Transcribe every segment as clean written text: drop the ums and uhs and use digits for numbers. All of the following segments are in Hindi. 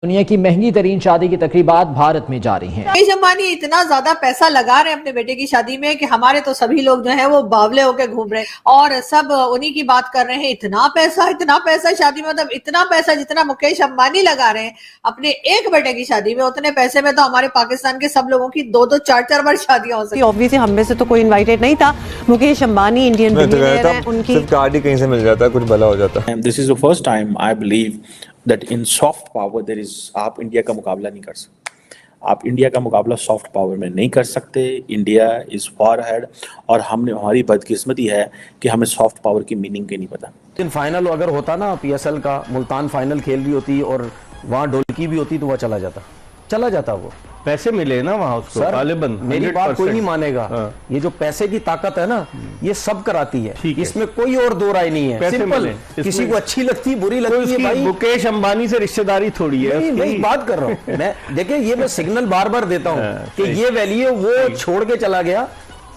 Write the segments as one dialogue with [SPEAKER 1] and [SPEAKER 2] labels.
[SPEAKER 1] दुनिया की महंगी तरीन शादी की तकरीबात भारत में जारी हैं।
[SPEAKER 2] मुकेश अंबानी इतना ज्यादा पैसा लगा रहे हैं अपने बेटे की शादी में कि हमारे तो सभी लोग जो है वो बावले होके घूम रहे हैं और सब उन्हीं की बात कर रहे हैं। इतना पैसा शादी में, मतलब इतना पैसा जितना मुकेश अंबानी लगा रहे हैं अपने एक बेटे की शादी में, उतने पैसे में तो हमारे पाकिस्तान के सब लोगों की 2-2 4-4 बार शादियां हो सकती।
[SPEAKER 3] ऑब्वियसली हम में से तो कोई इनवाइटेड नहीं था। मुकेश अंबानी इंडियन बिलियनियर हैं, उनकी
[SPEAKER 4] सिर्फ कार्ड ही कहीं से मिल जाता है, कुछ भला हो जाता है।
[SPEAKER 5] This is the first time I believe that in soft power there is, आप इंडिया का मुकाबला नहीं कर सकते। आप इंडिया का मुकाबला सॉफ्ट पावर में नहीं कर सकते। इंडिया इज फार अहेड और हमारी बदकिस्मती है कि हमें सॉफ्ट पावर की मीनिंग की नहीं पता।
[SPEAKER 6] लेकिन फाइनल अगर होता ना पीएसएल का, मुल्तान फाइनल खेल भी होती और वहाँ ढोलकी भी होती तो वह चला जाता वो।
[SPEAKER 7] पैसे मिले ना वहाँ उसको।
[SPEAKER 6] सर मेरी बात कोई नहीं मानेगा। ये जो पैसे की ताकत है ना, ये सब कराती है। इसमें कोई और दो राय नहीं है। सिंपल, किसी को अच्छी लगती बुरी लगती है भाई।
[SPEAKER 7] मुकेश अंबानी से रिश्तेदारी थोड़ी है।
[SPEAKER 6] मैं बात कर रहा हूँ मैं। देखिए ये मैं सिग्नल बार बार देता हूँ कि ये वैल्यू वो छोड़ के चला गया,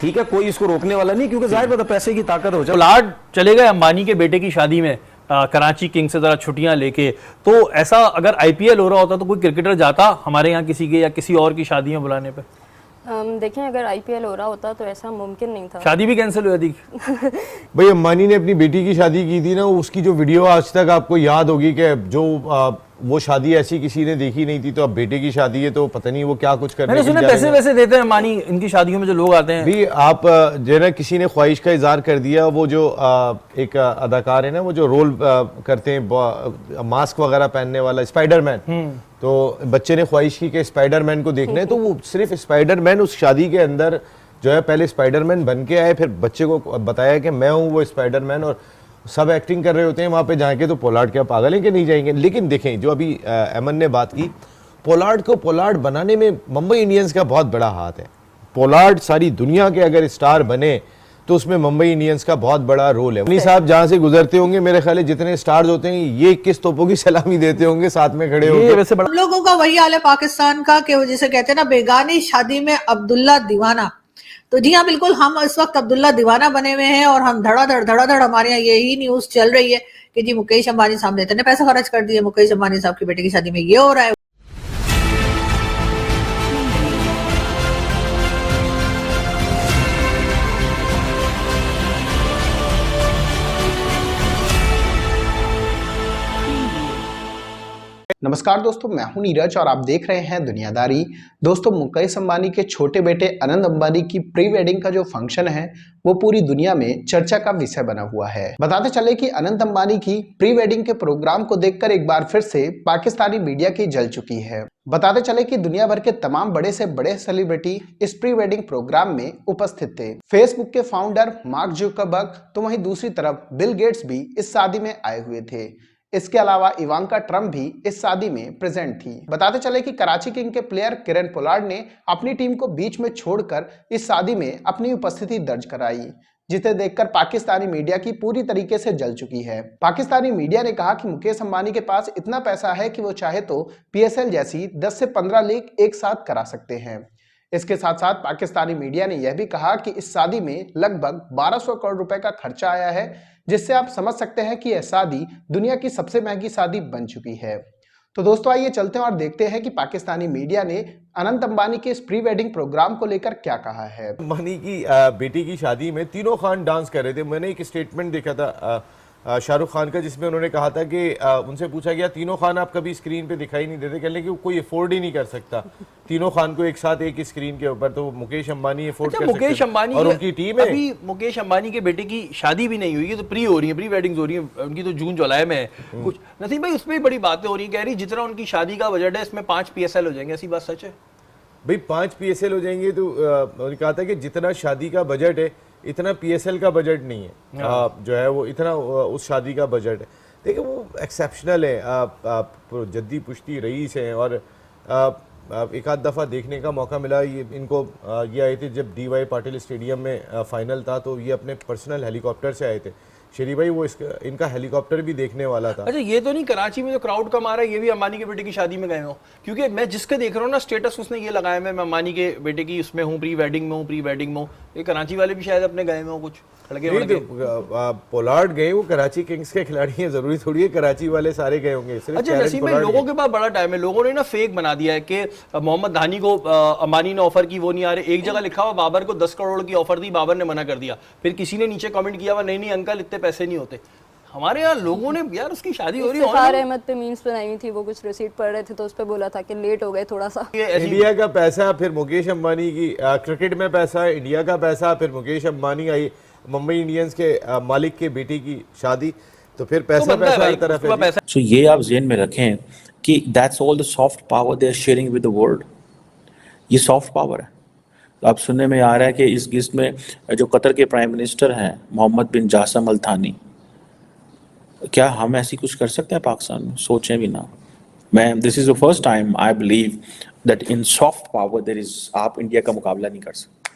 [SPEAKER 6] ठीक है, कोई इसको रोकने वाला नहीं, क्योंकि जाहिर बात है पैसे की ताकत हो जाए।
[SPEAKER 8] पोलार्ड चले गए अंबानी के बेटे की शादी में कराची किंग से जरा छुट्टियां लेके, तो ऐसा अगर आईपीएल हो रहा होता तो कोई क्रिकेटर जाता हमारे यहाँ किसी के या किसी और की शादी में बुलाने पे?
[SPEAKER 9] देखें, अगर आईपीएल हो रहा होता तो ऐसा मुमकिन नहीं था।
[SPEAKER 8] शादी भी कैंसिल हुई थी।
[SPEAKER 4] भाई अंबानी ने अपनी बेटी की शादी की थी ना, उसकी जो वीडियो आज तक आपको याद होगी कि जो वो शादी ऐसी किसी ने देखी नहीं थी, तो अब बेटे की शादी है तो पता नहीं वो क्या कुछ करने।
[SPEAKER 8] मैंने सुना पैसे वैसे देते हैं अंबानी इनकी शादियों में जो लोग आते हैं।
[SPEAKER 4] भी आप जो है ना, किसी ने ख्वाहिश का इजहार कर दिया, वो जो एक अदाकार है ना, वो जो रोल करते हैं मास्क वगैरह पहनने वाला स्पाइडरमैन, तो बच्चे ने ख्वाहिश की कि स्पाइडरमैन को देखना है, तो वो सिर्फ स्पाइडरमैन उस शादी के अंदर जो है पहले स्पाइडरमैन बन के आए, फिर बच्चे को बताया कि मैं हूँ वो स्पाइडरमैन, और सब एक्टिंग कर रहे होते हैं वहाँ पे जाके। तो पोलार्ड क्या पागल है कि नहीं जाएंगे? लेकिन देखें, जो अभी अमन ने बात की, पोलार्ड को पोलार्ड बनाने में मुंबई इंडियंस का बहुत बड़ा हाथ है। पोलार्ड सारी दुनिया के अगर स्टार बने तो उसमें मुंबई इंडियंस का बहुत बड़ा रोल है। साहब जहाँ से गुजरते होंगे, मेरे ख्याल है जितने स्टार्स होते हैं ये 21 तोपों की सलामी देते होंगे साथ में खड़े होंगे।
[SPEAKER 8] वैसे
[SPEAKER 2] हम लोगों का वही हाल है पाकिस्तान का कि वो जिसे कहते हैं ना, बेगानी शादी में अब्दुल्ला दीवाना। तो जी हाँ, बिल्कुल हम इस वक्त अब्दुल्ला दीवाना बने हुए हैं और हम धड़ाधड़ हमारे यहाँ यही न्यूज चल रही है कि जी मुकेश अंबानी साहब ने इतने पैसा खर्च कर दिए, मुकेश अंबानी साहब की बेटे की शादी में ये हो रहा है।
[SPEAKER 10] नमस्कार दोस्तों, मैं हूं नीरज और आप देख रहे हैं दुनियादारी। दोस्तों, मुकेश अंबानी के छोटे बेटे अनंत अंबानी की प्री वेडिंग का जो फंक्शन है वो पूरी दुनिया में चर्चा का विषय बना हुआ है। बताते चले कि अनंत अंबानी की प्री वेडिंग के प्रोग्राम को देखकर एक बार फिर से पाकिस्तानी मीडिया की जल चुकी है। बताते चले कि दुनिया भर के तमाम बड़े से बड़े सेलिब्रिटी इस प्री वेडिंग प्रोग्राम में उपस्थित थे। फेसबुक के फाउंडर मार्क जुकरबर्ग, तो वहीं दूसरी तरफ बिल गेट्स भी इस शादी में आए हुए थे। इसके अलावा इवांका ट्रम्प भी इस शादी में प्रेजेंट थी। बताते चले कि कराची किंग के प्लेयर किरण पोलार्ड ने अपनी टीम को बीच में छोड़कर इस शादी में अपनी उपस्थिति दर्ज कराई, जिसे देखकर पाकिस्तानी मीडिया की पूरी तरीके से जल चुकी है। पाकिस्तानी मीडिया ने कहा कि मुकेश अंबानी के पास इतना पैसा है कि वो चाहे तो पीएसएल जैसी 10 से 15 लीग एक साथ करा सकते हैं। इसके साथ साथ पाकिस्तानी मीडिया ने यह भी कहा कि इस शादी में लगभग 1200 करोड़ रुपए का खर्चा आया है, जिससे आप समझ सकते हैं कि यह शादी दुनिया की सबसे महंगी शादी बन चुकी है। तो दोस्तों, आइए चलते हैं और देखते हैं कि पाकिस्तानी मीडिया ने अनंत अंबानी के इस प्री वेडिंग प्रोग्राम को लेकर क्या कहा है।
[SPEAKER 4] अंबानी की बेटी की शादी में तीनों खान डांस कर रहे थे। मैंने एक स्टेटमेंट देखा था शाहरुख खान का, जिसमें उन्होंने कहा था कि उनसे पूछा गया, तीनों खान आप कभी स्क्रीन पे दिखाई नहीं देते, कहने कि कोई अफोर्ड ही नहीं कर सकता तीनों खान को एक साथ एक स्क्रीन के ऊपर, तो मुकेश अंबानी अफोर्ड कर
[SPEAKER 8] मुकेश
[SPEAKER 4] सकते
[SPEAKER 8] अंबानी
[SPEAKER 4] और उनकी टीम है।
[SPEAKER 8] अभी मुकेश अंबानी के बेटे की शादी भी नहीं हुई है, तो प्री हो रही है, प्री वेडिंग्स हो रही है उनकी, तो जून जुलाई में है कुछ। नसीम भाई, उसमें बड़ी बातें हो रही है, कह रही जितना उनकी शादी का बजट है इसमें 5 पीएसएल हो जाएंगे। ऐसी बात सच है
[SPEAKER 4] भाई? 5 पीएसएल हो जाएंगे तो उन्होंने कहा था कि जितना शादी का बजट है इतना पीएसएल का बजट नहीं है। जो है वो इतना उस शादी का बजट है। देखिए वो एक्सेप्शनल है, जद्दी पुश्ती रईस हैं, और एक आध दफ़ा देखने का मौका मिला ये इनको। ये आए थे जब DY पाटिल स्टेडियम में फाइनल था, तो ये अपने पर्सनल हेलीकॉप्टर से आए थे। शरी भाई, वो इनका हेलीकॉप्टर भी देखने वाला था।
[SPEAKER 8] अच्छा, ये तो नहीं कराची में जो क्राउड कम आ रहा है ये भी अंबानी के बेटे की शादी में गए हो? क्योंकि मैं जिसके देख रहा हूँ ना स्टेटस, उसने ये लगाया मैं अंबानी के बेटे की उसमें हूँ, प्री वेडिंग में हूँ, प्री वेडिंग में हूँ। ये कराची वाले भी शायद अपने गए में हो कुछ। लड़के
[SPEAKER 4] नहीं
[SPEAKER 8] वड़के।
[SPEAKER 4] तो पोलार्ड गए, वो कराची किंग्स के खिलाड़ी हैं, जरूरी थोड़ी है कराची वाले सारे गए होंगे। सिर्फ
[SPEAKER 8] अच्छा
[SPEAKER 4] कैरन
[SPEAKER 8] नसीम भाई,
[SPEAKER 4] पोलार्ड
[SPEAKER 8] लोगों
[SPEAKER 4] गए।
[SPEAKER 8] के पास बड़ा टाइम है, लोगों ने ना फेक बना दिया है कि मोहम्मद धानी को अंबानी ने ऑफर की, वो नहीं आ रहे। एक जगह लिखा हुआ बाबर को 10 करोड़ की ऑफर दी, बाबर ने मना कर दिया। फिर किसी ने नीचे कमेंट किया हुआ, नहीं अंकल इतने पैसे नहीं होते। हमारे यहाँ लोगों ने यार उसकी शादी हो रही है,
[SPEAKER 9] इफ्तिखार अहमद पे मीम्स बनाई हुई थी, वो कुछ रिसीट पढ़ रहे थे तो उस पे बोला था कि लेट हो गए थोड़ा सा।
[SPEAKER 4] इंडिया का पैसा, फिर मुकेश अंबानी की क्रिकेट में पैसा, इंडिया का पैसा, फिर मुकेश अंबानी आई मुंबई इंडियंस के मालिक के बेटी की शादी, तो फिर पैसा पैसा हर तरफ है।
[SPEAKER 5] सो ये आप ज़हन में रखें कि that's all the soft power they are sharing with the world. ये सॉफ्ट पावर है। अब सुनने में आ रहा है कि इस लिस्ट में जो कतर के प्राइम मिनिस्टर हैं मोहम्मद बिन जासम अल थानी, क्या हम ऐसी कुछ कर सकते हैं पाकिस्तान में? सोचें भी ना। मैं this is the first time I believe that in soft power there is, आप इंडिया का मुकाबला नहीं कर सकते।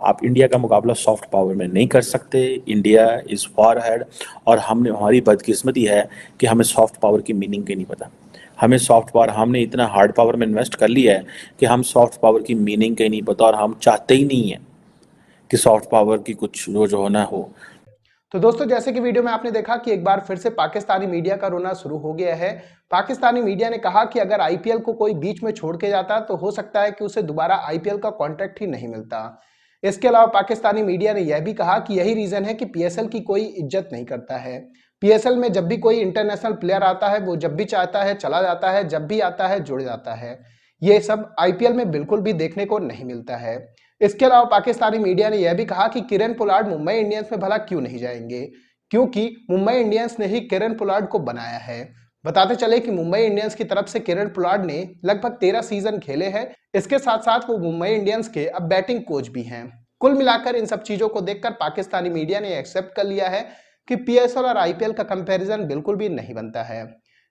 [SPEAKER 5] आप इंडिया का मुकाबला सॉफ्ट पावर में नहीं कर सकते। इंडिया इज़ फार अहेड, और हमारी बदकिस्मती है कि हमें सॉफ्ट पावर की मीनिंग की नहीं पता। हमें सॉफ्ट पावर, हमने इतना हार्ड पावर में इन्वेस्ट कर लिया है कि हम सॉफ्ट पावर की मीनिंग का ही नहीं पता, और हम चाहते ही नहीं हैं कि सॉफ्ट पावर की कुछ जो होना हो।
[SPEAKER 10] तो दोस्तों, जैसे कि वीडियो में आपने देखा कि एक बार फिर से पाकिस्तानी मीडिया का रोना शुरू हो गया है। पाकिस्तानी मीडिया ने कहा कि अगर आईपीएल को कोई बीच में छोड़ के जाता तो हो सकता है कि उसे दोबारा आईपीएल का कॉन्ट्रैक्ट ही नहीं मिलता। इसके अलावा पाकिस्तानी मीडिया ने यह भी कहा कि यही रीजन है कि पीएसएल की कोई इज्जत नहीं करता है। पीएसएल में जब भी कोई इंटरनेशनल प्लेयर आता है, वो जब भी चाहता है चला जाता है, जब भी आता है जुड़ जाता है। ये सब आईपीएल में बिल्कुल भी देखने को नहीं मिलता है। इसके अलावा पाकिस्तानी मीडिया ने यह भी कहा कि किरण पोलार्ड मुंबई इंडियंस में भला क्यों नहीं जाएंगे, क्योंकि मुंबई इंडियंस ने ही किरण पोलार्ड को बनाया है। बताते चले कि मुंबई इंडियंस की तरफ से किरण पोलार्ड ने लगभग 13 सीजन खेले हैं। इसके साथ साथ वो मुंबई इंडियंस के अब बैटिंग कोच भी हैं। कुल मिलाकर इन सब चीजों को देखकर पाकिस्तानी मीडिया ने एक्सेप्ट कर लिया है कि पीएसएल और आईपीएल का कंपैरिजन बिल्कुल भी नहीं बनता है।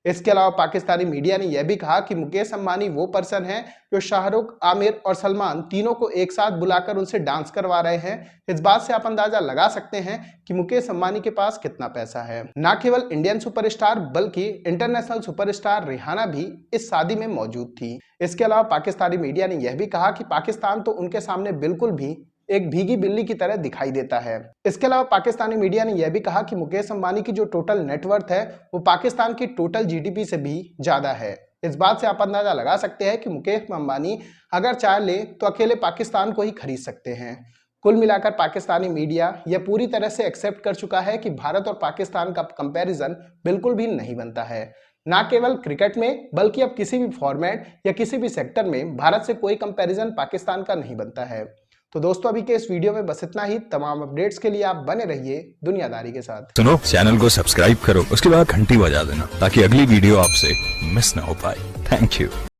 [SPEAKER 10] इसके अलावा पाकिस्तानी मीडिया ने यह भी कहा कि मुकेश अंबानी वो पर्सन है जो शाहरुख, आमिर और सलमान तीनों को एक साथ बुलाकर उनसे डांस करवा रहे हैं। इस बात से आप अंदाजा लगा सकते हैं कि मुकेश अंबानी के पास कितना पैसा है। न केवल इंडियन सुपरस्टार बल्कि इंटरनेशनल सुपरस्टार रिहाना भी इस शादी में मौजूद थी। इसके अलावा पाकिस्तानी मीडिया ने यह भी कहा कि पाकिस्तान तो उनके सामने बिल्कुल भी एक भीगी बिल्ली की तरह दिखाई देता है। इसके अलावा पाकिस्तानी मीडिया ने यह भी कहा कि मुकेश अंबानी की जो टोटल नेटवर्थ है वो पाकिस्तान की टोटल जीडीपी से भी ज्यादा है। इस बात से आप अंदाजा लगा सकते हैं कि मुकेश अंबानी अगर चाह ले तो अकेले पाकिस्तान को ही खरीद सकते हैं। कुल मिलाकर पाकिस्तानी मीडिया यह पूरी तरह से एक्सेप्ट कर चुका है कि भारत और पाकिस्तान का कंपैरिजन बिल्कुल भी नहीं बनता है। न केवल क्रिकेट में बल्कि अब किसी भी फॉर्मेट या किसी भी सेक्टर में भारत से कोई कंपैरिजन पाकिस्तान का नहीं बनता है। तो दोस्तों, अभी के इस वीडियो में बस इतना ही। तमाम अपडेट्स के लिए आप बने रहिए दुनियादारी के साथ।
[SPEAKER 11] सुनो, चैनल को सब्सक्राइब करो, उसके बाद घंटी बजा देना ताकि अगली वीडियो आपसे मिस ना हो पाए। Thank you.